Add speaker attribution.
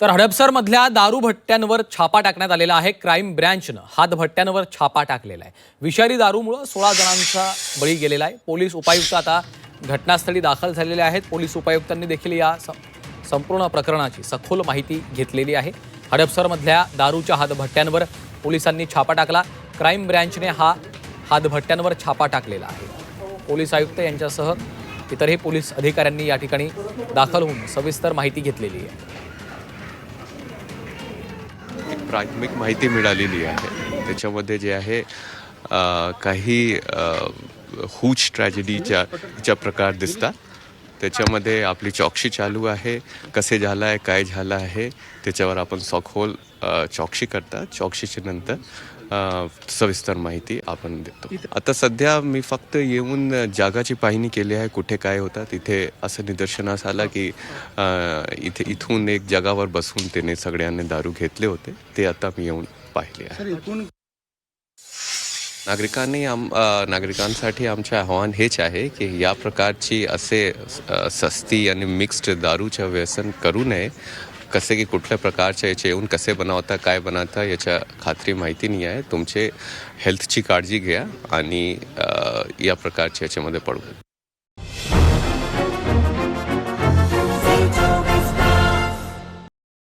Speaker 1: तर हडपसरमधल्या दारू भट्ट्यांवर छापा टाकण्यात आलेला आहे। क्राईम ब्रँचनं हात भट्ट्यांवर छापा टाकलेला आहे। विषारी दारूमुळे 16 जणांचा बळी गेलेला आहे। पोलीस उपायुक्त आता घटनास्थळी दाखल झालेले आहेत। पोलीस उपायुक्तांनी देखील या संपूर्ण प्रकरणाची सखोल माहिती घेतलेली आहे। हडपसरमधल्या दारूच्या हात भट्ट्यांवर पोलिसांनी छापा टाकला। क्राईम ब्रँचने हात भट्ट्यांवर छापा टाकलेला आहे। पोलीस आयुक्त यांच्यासह इतरही पोलीस अधिकाऱ्यांनी या ठिकाणी दाखल होऊन सविस्तर माहिती घेतलेली आहे।
Speaker 2: प्राथमिक माहिती मिळालेली आहे। त्याच्यामध्ये जे आहे काही हुज ट्रॅजेडीच्या प्रकार दिसतात। त्याच्यामध्ये आपली चौकशी चालू आहे। कसे झालं आहे, काय झालं आहे, त्याच्यावर आपण सखोल चौकशी करतात। चौकशीच्या नंतर सविस्तर माहिती आपण देतो। आता सध्या मी फक्त येऊन जागाची पाहणी केली आहे, कुठे काय होतं। तिथे असं निदर्शनास आलं की इथून एक जागावर बसून त्याने सगळ्यांनी दारू घेतले होते। ते आता मी येऊन पाहिले आहे। नागरिकांसाठी आमचे आव्हान हेच आहे की या प्रकारची असे सस्ती आणि मिक्स्ड दारूचं व्यसन करू नये। कसे की कुठल्या प्रकारच्या याचे येऊन कसे बनवता, काय बनवता याच्या खात्री माहिती नाही आहे। तुमचे हेल्थची काळजी घ्या आणि या प्रकारच्या याच्यामध्ये पडू